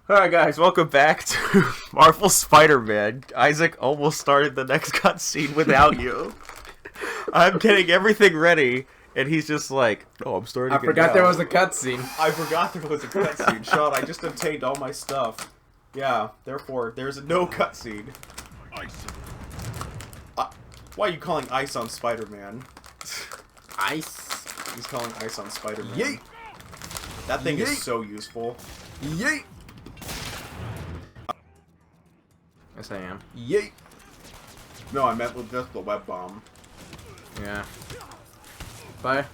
Alright guys, welcome back to Marvel Spider-Man. Isaac almost started the next cutscene without you. I'm getting everything ready, and he's just like, oh, I'm starting I it forgot now. there was a cutscene. I forgot there was a cutscene. Sean, I just obtained all my stuff. Yeah, therefore, there's no cutscene. Ice. Why are you calling ice on Spider-Man? Ice. He's calling ice on Spider-Man. Yeet. That thing Yeet. is so useful. Yeet. Yes, I am. Yeet. No, I meant with just the web bomb. Yeah. But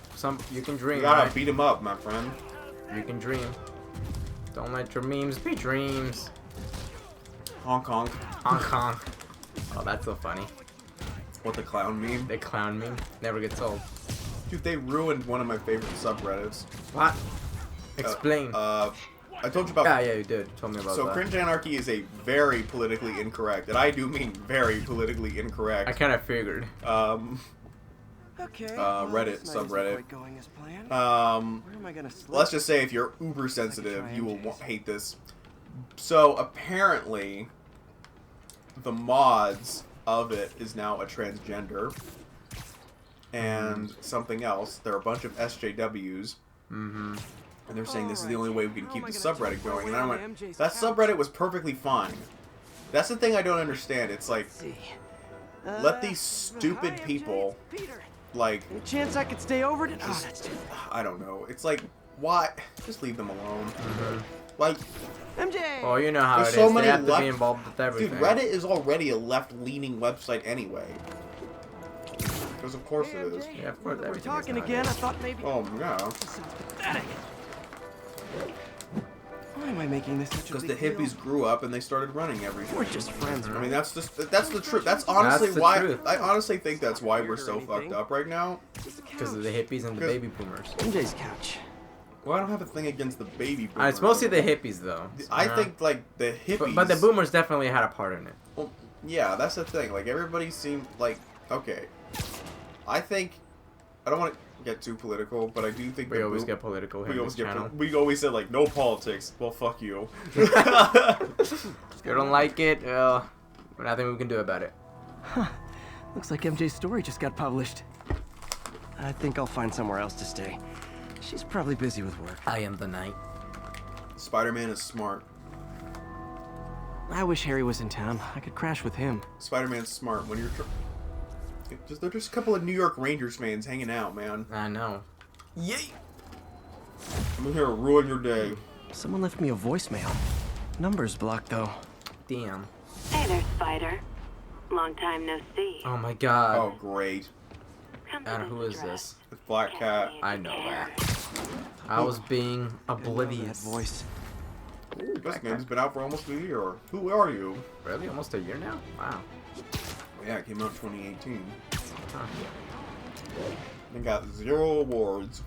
you can dream. You gotta right? beat him up, my friend. You can dream. Don't let your memes be dreams. Honk honk. Honk honk. Oh, that's so funny. What, the clown meme? The clown meme never gets old. Dude, they ruined one of my favorite subreddits. What? Explain. I told you about... Yeah, you did. Tell me about So, that. Cringe Anarchy is a very politically incorrect, and I do mean very politically incorrect, I kind of figured. Okay. Reddit subreddit. Going as planned. Where am I gonna slip? Let's just say if you're uber sensitive, you will hate this. So, apparently, the mods of it is now a transgender, and something else. There are a bunch of SJWs. Mm-hmm. And they're saying this is the only way we can keep the subreddit going. And I went, that subreddit was perfectly fine. That's the thing I don't understand. It's like, let these stupid people, like... Any chance I could stay over tonight? Oh, that's too... I don't know. It's like, why? Just leave them alone. Mm-hmm. Like... MJ! Oh, you know how There's it so is. many They have to left- be involved with everything. Dude, Reddit is already a left-leaning website anyway. Because of course it is. Yeah, of course. We're everything is talking nowadays. again. I thought maybe... Oh, yeah. This sounds pathetic. Why am I making this such a Because big the deal? hippies grew up and they started running everything. We're just friends, I right? mean, that's the truth. That's honestly That's the why truth. I honestly think that's why we're so fucked up right now. Because of the hippies and the baby boomers. MJ's couch. Well, I don't have a thing against the baby boomers. It's mostly the hippies, though. I think like the hippies. But the boomers definitely had a part in it. Well, yeah, that's the thing. Like everybody seemed like okay. I think I don't want to get too political, but I do think We always get political here we on always this get channel. we always said like no politics. Well, fuck you. If you don't like it, well, nothing we can do about it. Huh. Looks like MJ's story just got published. I think I'll find somewhere else to stay. She's probably busy with work. I am the knight. Spider-Man is smart. I wish Harry was in town. I could crash with him. Spider-Man's smart. When you're they're just a couple of New York Rangers fans hanging out, man. I know. Yay! I'm here to ruin your day. Someone left me a voicemail. Number's blocked, though. Damn. Hey there, Spider. Long time no see. Oh my god. Oh, great. Come to And who this is address. this? It's Black Cat. I know that. I was being That oblivious. voice. Ooh, this game's been out for almost a year. Who are you? Really? Almost a year now? Wow. Yeah, it came out in 2018. Huh. It got 0 awards.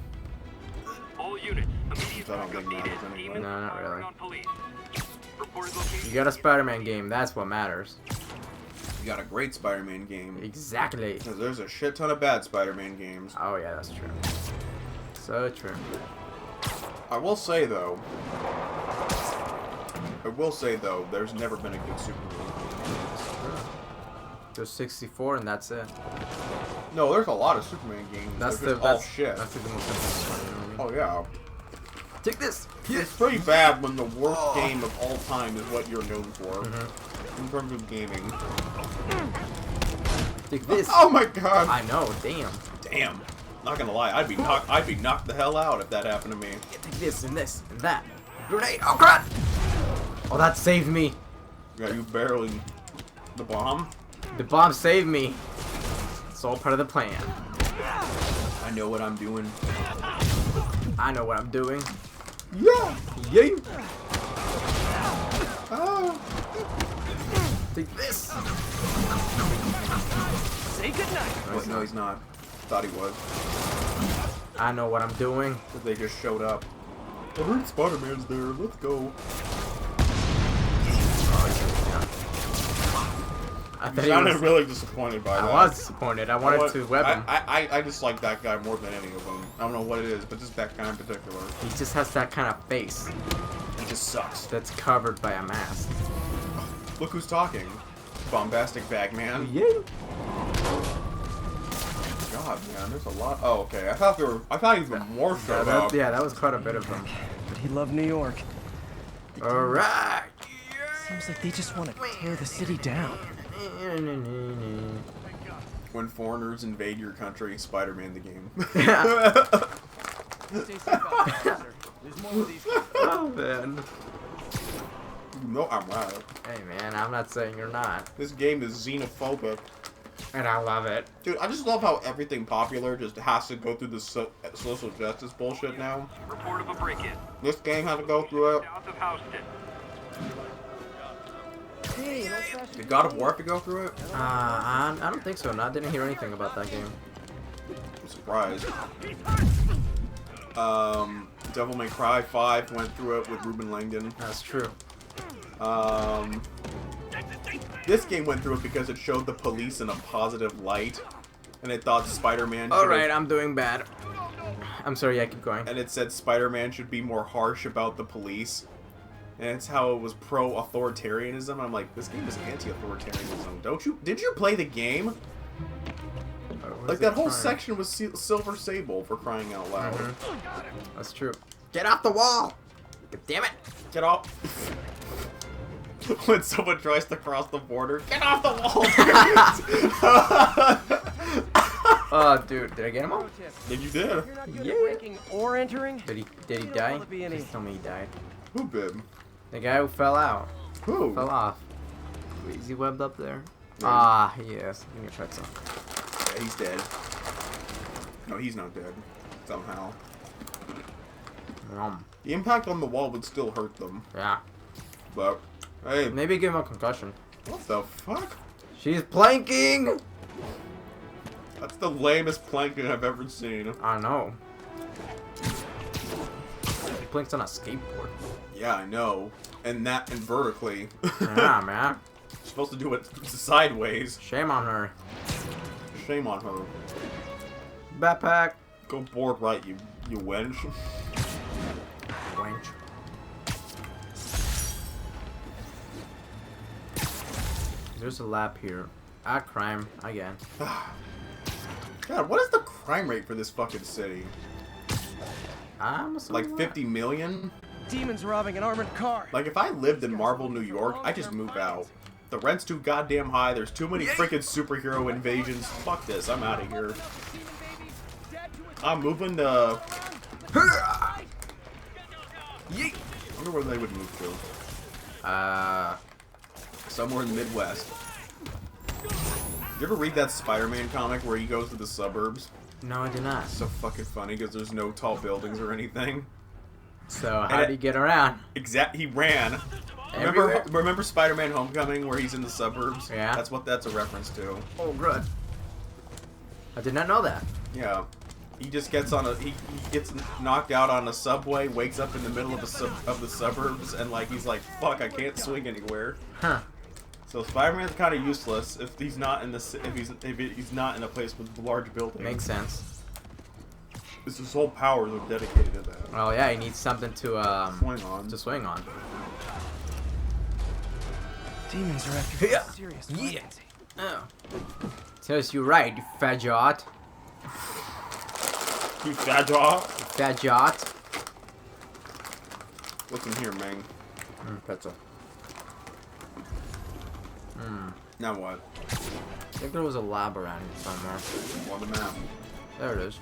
All units, immediate Which I don't think backup matters needed. anyway. Demons No, not firing really. on police. Reported location. You got a Spider-Man game, that's what matters. You got a great Spider-Man game. Exactly. Because there's a shit ton of bad Spider-Man games. Oh yeah, that's true. So true. I will say though, there's never been a good Superman game. There's 64 and that's it. No, there's a lot of Superman games. That's They're the just all shit. That's the most important one. Oh yeah. Take this. It's pretty bad when the worst game of all time is what you're known for. Mm-hmm. In terms of gaming. Take this. Oh my god! I know. Damn. Damn. Not gonna lie, I'd be knocked the hell out if that happened to me. Take this and this and that. Grenade. Oh crap. Oh, that saved me. Yeah, you barely. The bomb? The bomb saved me. It's all part of the plan. I know what I'm doing. I know what I'm doing. Yeah! Yay. Oh! Take this. Say goodnight. Wait, no, he's not. Thought he was. I know what I'm doing. But they just showed up. I heard Spider-Man's there. Let's go. I You thought he sounded was, really disappointed by that. I was disappointed. I wanted to web him. I just like that guy more than any of them. I don't know what it is, but just that guy in particular. He just has that kind of face. He just sucks. That's covered by a mask. Look who's talking. Bombastic Bagman. Yeah. God, man, there's a lot. Oh, okay. I thought even more showed up. Yeah, that was quite a bit of them. But he loved New York. Alright. Seems like they just want to tear the city down. When foreigners invade your country, Spider-Man the game. Oh man. No, I'm right. Hey man, I'm not saying you're not. This game is xenophobic. And I love it. Dude, I just love how everything popular just has to go through this social justice bullshit now. Report of a break-in. This game has to go through it. South of Houston. Did God of War have to go through it? I don't think so. No, I didn't hear anything about that game. I'm surprised. Devil May Cry 5 went through it with Ruben Langdon. That's true. This game went through it because it showed the police in a positive light, and it thought Spider-Man. Alright, I'm doing bad. I'm sorry, yeah, keep going. And it said Spider-Man should be more harsh about the police, and it's how it was pro-authoritarianism. I'm like, this game is anti-authoritarianism. Did you play the game? Like that whole section was Silver Sable, for crying out loud. That's true. Get off the wall! Damn it! Get off. When someone tries to cross the border, get off the wall! Oh, dude, did I get him all? Yeah, you did. You're not good at breaking or entering? Did he die? Please tell me he died. Who did? The guy who fell out. Who? Fell off. Is he webbed up there? Yeah. Ah, yes. Give me a pretzel. Yeah, he's dead. No, he's not dead. Somehow. The impact on the wall would still hurt them. Yeah. But, hey. Maybe give him a concussion. What the fuck? She's planking! That's the lamest planking I've ever seen. I know. He planks on a skateboard. Yeah, I know. And vertically. Yeah, man. You're supposed to do it sideways. Shame on her. Shame on her. Backpack. Go board right, you wench. Wench. There's a lab here. Crime again. God, what is the crime rate for this fucking city? I'm Like 50 million? Demons robbing an armored car. Like, if I lived in Marble, New York, I'd just move out. The rent's too goddamn high, there's too many freaking superhero invasions. Fuck this, I'm out of here. I'm moving to... I wonder where they would move to. Somewhere in the Midwest. You ever read that Spider-Man comic where he goes to the suburbs? No, I did not. It's so fucking funny because there's no tall buildings or anything. So how did he get around? He ran. Remember Spider-Man Homecoming where he's in the suburbs? Yeah. That's what that's a reference to. Oh, good. I did not know that. Yeah. He just gets on he gets knocked out on a subway, wakes up in the middle of the suburbs, and like he's like, fuck, I can't swing anywhere. Huh. So Spider-Man's kind of useless if he's not in if he's not in a place with large buildings. Makes sense. His whole powers are dedicated to that. Well, yeah, he needs something to Swing on. Demons are after Yeah. serious Yeah. financing. Oh. Says you right, you fat jot. You fat jaw. Fat jot. What's in here, man? Pretzel. Now what? I think there was a lab around here somewhere. On the map. There it is.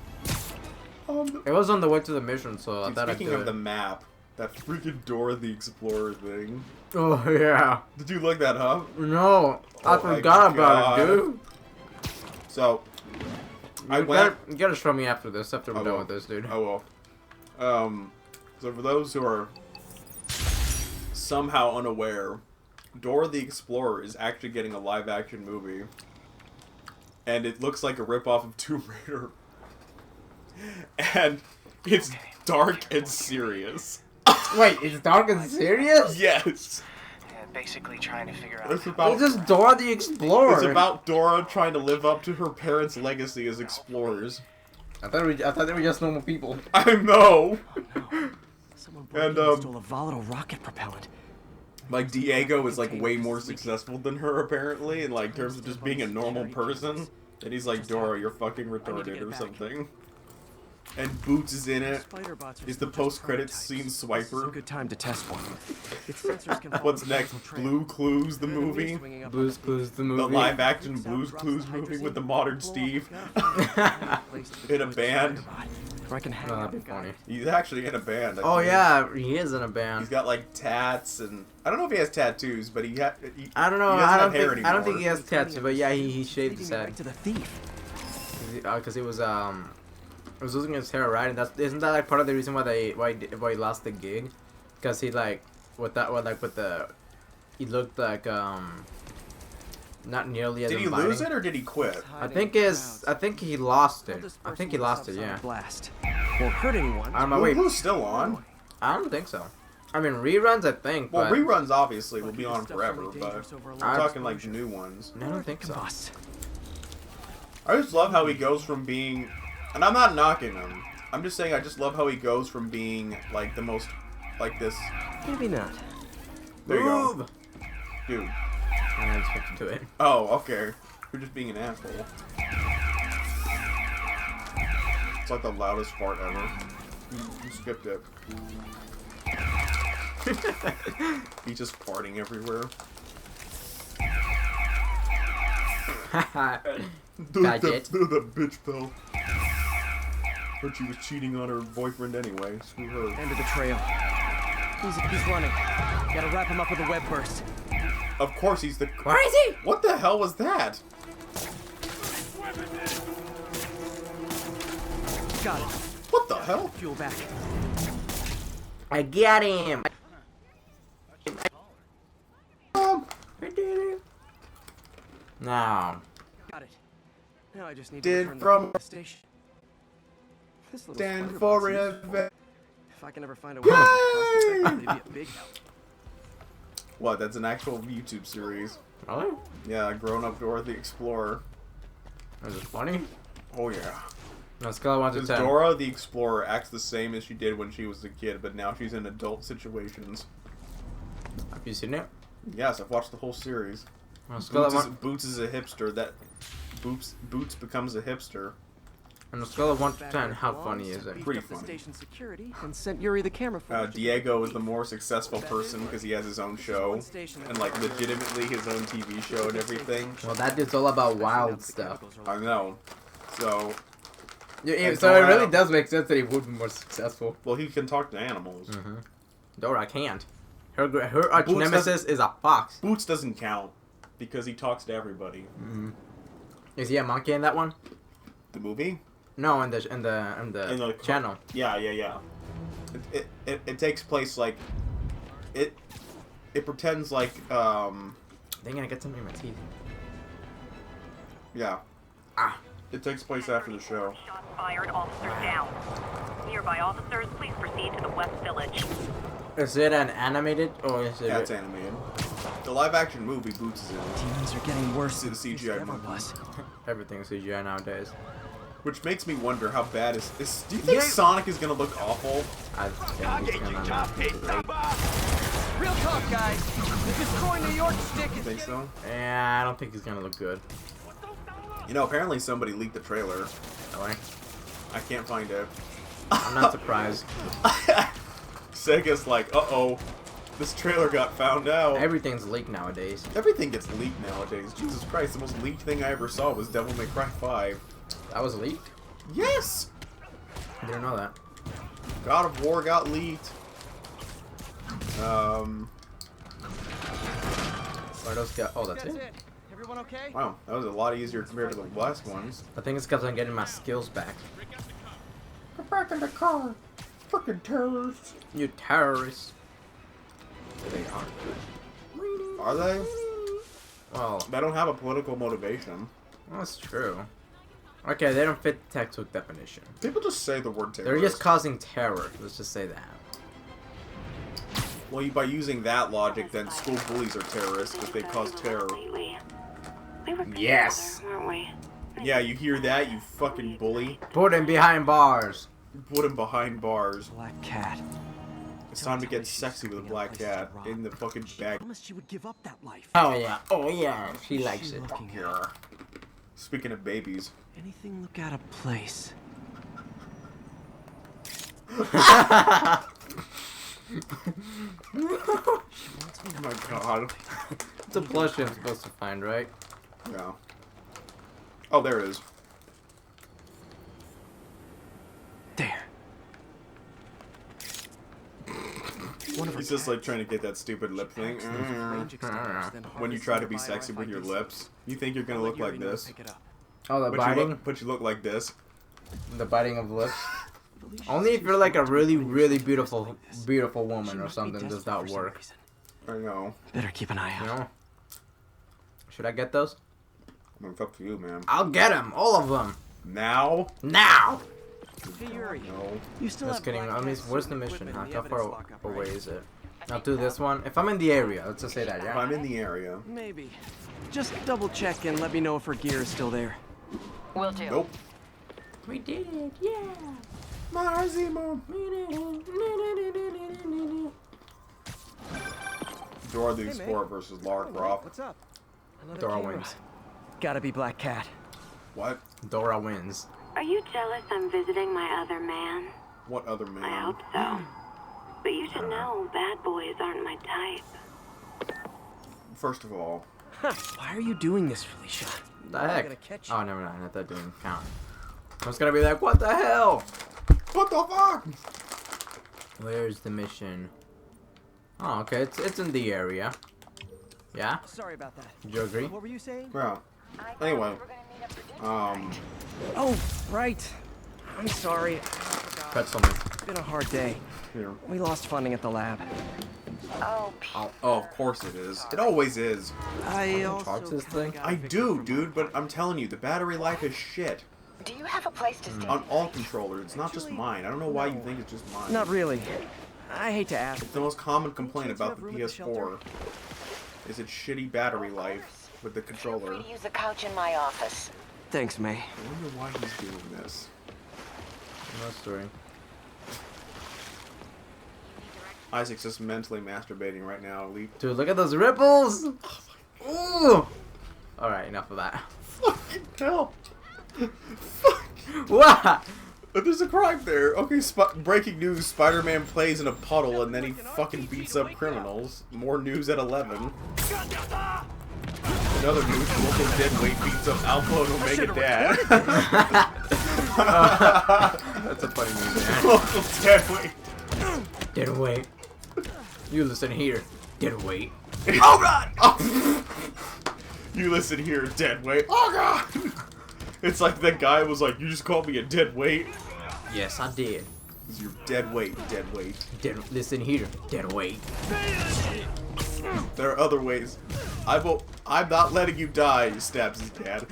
It was on the way to the mission, so I Dude, thought I'd speaking do of it. the map, that freaking Dora the Explorer thing. Oh, yeah. Did you look that up? No, I Oh my forgot about it, God. dude. So, You gotta show me after this, after we're done with this, dude. I will. So for those who are somehow unaware, Dora the Explorer is actually getting a live-action movie. And it looks like a ripoff of Tomb Raider. And it's dark and serious. Wait, it's dark and serious? Yes! Basically trying to figure out. It's about... It's just Dora the Explorer. It's about Dora trying to live up to her parents' legacy as explorers. I thought they were just normal people. I know! Someone And, stole a volatile rocket propellant. like Diego is like way more successful than her apparently in like terms of just being a normal person. And he's like, Dora, you're fucking retarded or something. And Boots is in it. Is the post-credits scene Swiper? Good time to test one. Its sensors can follow What's the next? physical trail. Blue Clues the movie? Blue's Clues the The movie. live-action Blues Clues movie with the modern Steve in a band. Where I can hang No, out. that'd be funny. He's actually in a band. I Oh think. yeah, he is in a He's band. got like tats and I don't know if he has tattoos, but he I don't know. He doesn't I have don't hair think. I don't think anymore. he has tattoos, but yeah, he shaved his Leading me head right to the thief. because he was losing his hair, right? And isn't that like part of the reason why he lost the gig? Because he like with the he looked like not nearly as Did he inviting. lose it or did he quit? I think he lost it. I think he lost it. Yeah. Blast. Won't hurt anyone. On my way. Who's still on? I don't think so. I mean reruns. I think. Well, but reruns obviously will be on Stuff's forever, only but dangerous over a I'm long talking like exposure. new ones. I don't think so. Combust. I just love how he goes from being, and I'm not knocking him. I'm just saying I just love how he goes from being like the most, like this. Maybe not. There you go, Move. dude. I just went to do it. Oh, okay. You're just being an asshole. It's like the loudest fart ever. You skipped it. He's just farting everywhere. Gadget. That bitch fell. Heard she was cheating on her boyfriend anyway. Screw her. End of the trail. He's running. Gotta wrap him up with a web burst. Of course he's the. Where is he? What the hell was that? Got it. What the hell? Fuel back. I got him. I did it. Now. Got it. Now I just need Did to return from the station. This little Stand spider for box is- revenge. If I can ever find a way to cost effectively be a big help. What? That's an actual YouTube series. Really? Yeah, Grown Up Dora the Explorer. Is it funny? Oh yeah. No, scale of 1 to Because 10. Dora the Explorer acts the same as she did when she was a kid, but now she's in adult situations. Have you seen it? Yes, I've watched the whole series. On a scale of 1 Boots is a hipster. That Boots becomes a hipster. on a scale of 1 to 10, how funny is it? Pretty Beefed up the funny. station security and sent Yuri the camera footage. Diego is the more successful person because he has his own show and like legitimately his own TV show and everything. Well, that dude's all about wild stuff. I know. So, Yeah, And so it Dora- really does make sense that he would be more successful. well, he can talk to animals. Dora can't. Her arch Boots nemesis is a fox. Boots doesn't count because he talks to everybody. Is he a monkey in that one? The movie? No, in the In the channel. Yeah. It takes place like it pretends like They're gonna get something in my teeth. yeah. Ah. It takes place after the show. Shots fired, officers down. Nearby officers, please proceed to the West Village. Is it an animated or is it? Yeah, it's animated. The live action movie Boots is in, Demons are getting worse See the than CGI ever monkey. was. Everything's CGI nowadays. which makes me wonder how bad is. Do you think Sonic is gonna look awful? I think it's gonna not be great. Real talk, guys. The Destroy New York stick You is think so? Yeah, I don't think he's gonna look good. You know, apparently somebody leaked the trailer. Really? I can't find it. I'm not surprised. Sega's like, uh-oh, this trailer got found out. Everything's leaked nowadays. Everything gets leaked nowadays. Jesus Christ, the most leaked thing I ever saw was Devil May Cry 5. That was leaked? Yes! I didn't know that. God of War got leaked. What else got? Oh, that's it? Everyone okay? Wow, that was a lot easier compared to the last ones. I think it's because I'm getting my skills back. Get back in the car! Frickin' terrorists! You terrorists. They are. Are they? Well, They don't have a political motivation. that's true. Okay, they don't fit the textbook definition. People just say the word terrorist. They're just causing terror. Let's just say that. Well, by using that logic, then school bullies are terrorists because they cause terror. Lately. We were Yes. together, weren't we? Yeah, you hear that, you fucking bully? Put him behind bars. Put him behind bars. Black cat. It's time to get sexy with a black cat in the fucking bag. Promised she would give up that life. Oh yeah, oh yeah, she likes She it. looking at? Yeah. Speaking of babies. Anything look out of place? Oh my god. It's a plushie I'm supposed to find, right? Yeah. Oh, there it is. There. One of her He's just like cats. trying to get that stupid lip thing. Packs those with range extenders, then When you harvests try to them be by sexy with RFID your sensor. lips, you think you're gonna I'll look let like Yuri know to this. pick it up. Oh, the But biting? you look like this. The biting of lips? Only if you're like a really, really beautiful woman or something does that work. I know. Better keep an eye You out. know? Should I get those? I mean, it's up to you, man. I'll get them, all of them, Now? now. Hey Yuri, No. you still Just have kidding. black I mean, cat where's the suit mission? equipment Huh? in the How far evidence lockup, away right? is it? I'll do this one. If I'm in the area, let's just say that, If yeah. I'm in the area. Maybe. Just double check and let me know if her gear is still there. Will do. Nope. We did it, yeah. Marzimo. Dora the Explorer versus Lara Croft. What's up? Another Dora camera. wins. Gotta be Black Cat. What? Dora wins. Are you jealous I'm visiting my other man? What other I man? hope so. But you should know bad boys aren't my type. First of all, Why are you doing this, Felicia? The I'm heck? gonna catch you. Oh, never mind. That didn't count. I was gonna be like, what the hell? what the fuck? Where's the mission? Oh, okay. It's in the area. Yeah? Sorry about that. Do you agree? What were you saying? Well, anyway, Oh, right. I'm sorry. Pretzel me. It's been a hard day. here. We lost funding at the lab. Oh, Oh, of course it is. It always is. I talk also to this kinda thing? got I evicted do, from dude, but I'm telling you, the battery life is shit. do you have a place to stay? On all controllers, it's not just Actually, mine. I don't know why you no. think it's just mine. Not really. I hate to ask. It's the most common complaint chance you about have the room at the shelter? PS4 is its shitty battery life with the Feel controller. free to use the couch in my office. Thanks, May. I wonder why he's doing this. No story. Isaac's just mentally masturbating right now. Dude, look at those ripples! Ooh! Alright, enough of that. Fucking hell! Fuck! What? There's a crime there. Okay, breaking news: Spider-Man plays in a puddle and then he fucking beats up criminals. More news at 11. Another news: local deadweight beats up Alpha and Omega Dad. That's a funny news, man. Local deadweight. Didn't wait. You listen here. Didn't wait. Oh god! You listen here, deadweight. Oh god! It's like that guy was like, "You just called me a deadweight." Yes, I did. It's your deadweight, deadweight. Didn't listen here. Didn't wait. There are other ways. I'm not letting you die. He stabs his dad.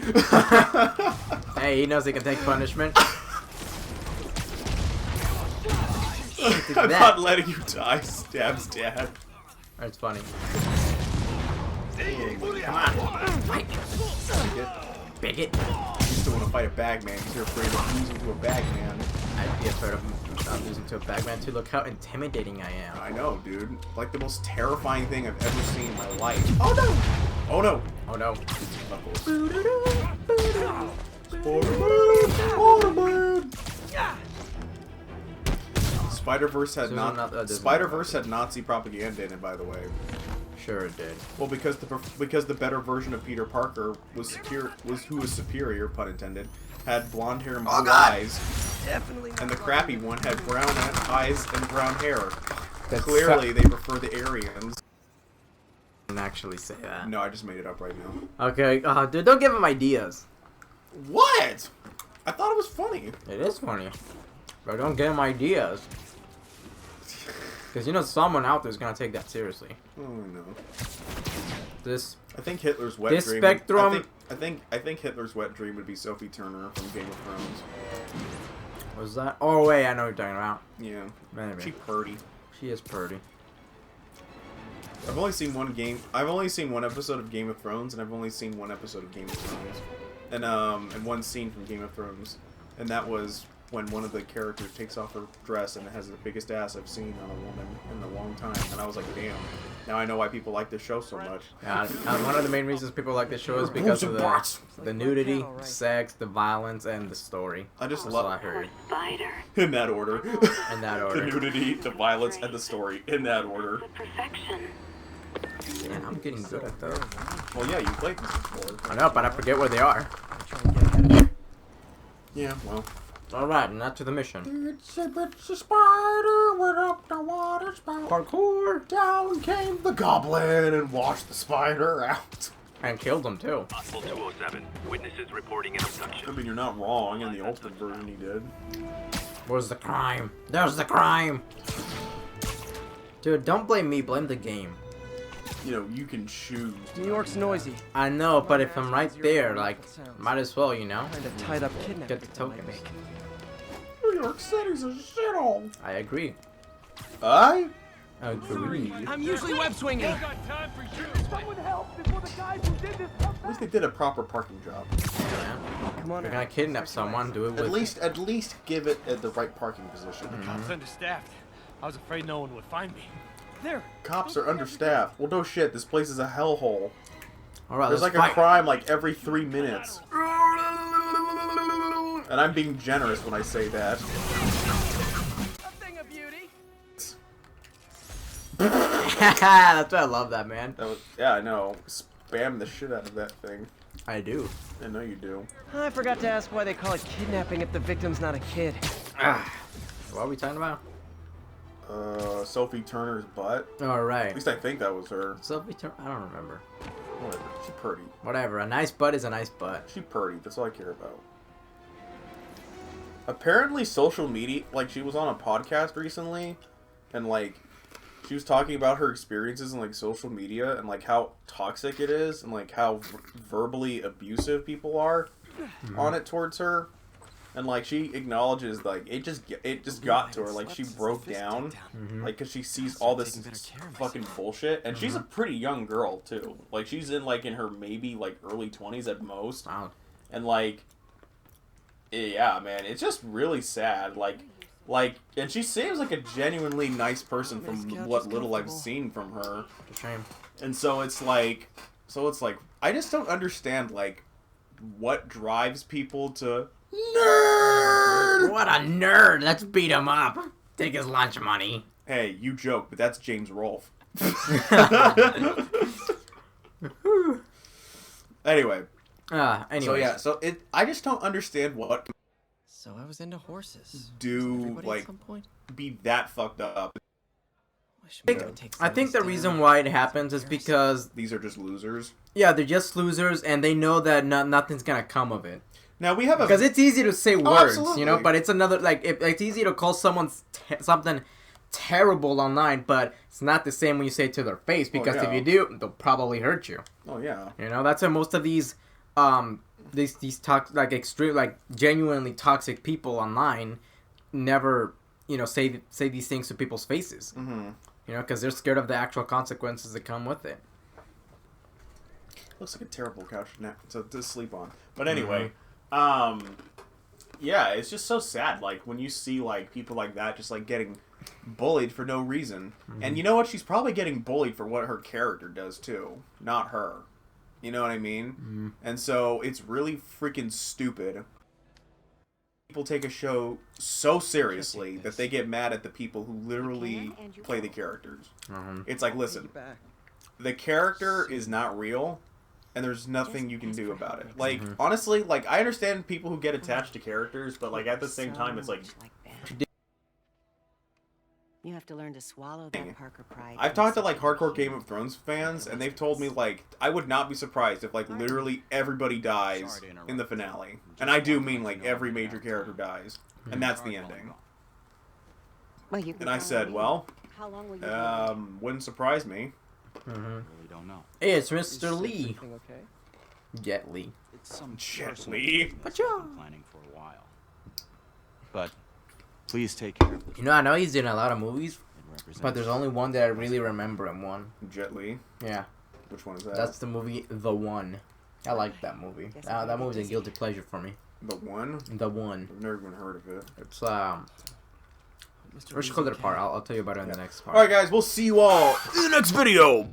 Hey, he knows he can take punishment. I'm not letting you die. Stabs dad. That's funny. Come on. Fight. Bigot. You still want to fight a bagman because you're afraid of losing to a bagman. I'd be afraid of not losing to a bagman too. Look how intimidating I am. I know, dude. Like the most terrifying thing I've ever seen in my life. Oh no! Oh no! Oh no. Knuckles. Spider-Man! Spider-Verse had Spider-Verse had Nazi propaganda in it, by the way. Sure it did. Well, because the better version of Peter Parker was superior, pun intended, had blonde hair and blue eyes, Definitely. and the crappy one had brown eyes and brown hair. That's Clearly, they prefer the Aryans. I didn't actually say that. No, I just made it up right now. Okay, dude, don't give him ideas. What? I thought it was funny. It is funny. But don't give him ideas. Because you know someone out there is going to take that seriously. Oh no. This... I think Hitler's wet This dream. spectrum- I think Hitler's wet dream would be Sophie Turner from Game of Thrones. Was that? Oh, wait, I know what you're talking about. Yeah. Maybe. She purty. She is pretty. I've only seen one episode of Game of Thrones, and I've only seen one episode of Game of Thrones, and one scene from Game of Thrones, and that was when one of the characters takes off her dress and it has the biggest ass I've seen on a woman in a long time. And I was like, damn. Now I know why people like this show so much. Yeah, one of the main reasons people like this show is because of the nudity, sex, the violence, and the story. I just That's what I love heard. Spider. In that order. In that order. The nudity, the violence, and the story. In that order. The perfection. Man, I'm getting good at those. Well, yeah, you played this before. I know, but I forget where they are. Yeah, well. Alright, not to the mission. It's a spider went up the water spout. Parkour! Down came the goblin and washed the spider out. And killed them too. Possible 207. Witnesses reporting an I abduction. mean, you're not wrong. In the ultimate version, he did. Where's the crime? There's the crime! Dude, don't blame me, blame the game. You know, you can choose. New York's noisy. I know, but if I'm right there, like, might as well, you know? Kind of tied up kidnapping. Get the tokens. New York City's a shithole. I agree. I Agree. I'm usually web swinging. At least they did a proper parking job. Yeah. Come on. If you're gonna kidnap someone, do it with... At least give it at the right parking position. Cops understaffed. I was afraid no one would find me. There. Cops are understaffed. Well, no shit. This place is a hellhole. Alright, There's let's like fight. a crime like every 3 minutes. And I'm being generous when I say that. A thing of beauty. That's why I love that, man. That was, yeah, I know. Spam the shit out of that thing. I do. I know you do. I forgot to ask why they call it kidnapping if the victim's not a kid. What are we talking about? Sophie Turner's butt. At Alright. least I think that was her. Sophie Turner? I don't remember. Whatever. She pretty. Whatever. A nice butt is a nice butt. She pretty. That's all I care about. Apparently, social media, like, she was on a podcast recently, and, like, she was talking about her experiences in, like, social media, and, like, how toxic it is, and, like, how verbally abusive people are on it towards her. And, like, she acknowledges, like, it just got to her. Like, she broke down, like, because she sees all this fucking bullshit. And she's a pretty young girl, too. Like, she's in her maybe, like, early 20s at most. Wow. And, like, yeah, man, it's just really sad. Like, and she seems like a genuinely nice person from what little I've seen from her. It's a shame. And so it's like, I just don't understand, like, what drives people to nerd. What a nerd! Let's beat him up. Take his lunch money. Hey, you joke, but that's James Rolfe. Anyway. Anyway. I just don't understand what So I was into horses. do, like, be that fucked up. I think the reason why it happens is because These are just losers. yeah, they're just losers and they know that nothing's gonna come of it. Now we have Because it's easy to say words, absolutely. you know, but it's another like it's easy to call someone something terrible online, but it's not the same when you say it to their face because yeah. if you do, they'll probably hurt you. Oh yeah. You know, that's why most of these like extreme, like genuinely toxic people online never, you know, say these things to people's faces. Mm-hmm. You know, because they're scared of the actual consequences that come with it. Looks like a terrible couch to sleep on. But anyway, yeah, it's just so sad. Like when you see like people like that just like getting bullied for no reason, and you know what? She's probably getting bullied for what her character does too, not her. You know what I mean? And so it's really freaking stupid. People take a show so seriously that they get mad at the people who literally play the characters. It's like, listen, the character is not real, and there's nothing you can do about it. Like, honestly, like, I understand people who get attached to characters, but, like, at the same time, it's like... You have to learn to swallow that Parker pride. I've talked to, like, hardcore Game of Thrones fans, and they've told me, like, I would not be surprised if, like, literally everybody dies in the finale. And I do mean, like, every major character dies. And that's the ending. Well, you can And I said, well, how long will you wouldn't surprise me. Really don't know. Hey, it's Mr. Lee. Everything okay? Jet Li. It's some Jet Li. planning for a while. But please take care of You know, I know he's in a lot of movies, it. but there's only one that I really remember him one. Jet Li. Yeah, Which one is that? that's the movie The One. I like that movie. That movie's a guilty pleasure for me. The One? The One. I've never even heard of it. It's we should call it a part. I'll tell you about it in the next part. Alright guys, we'll see you all in the next video.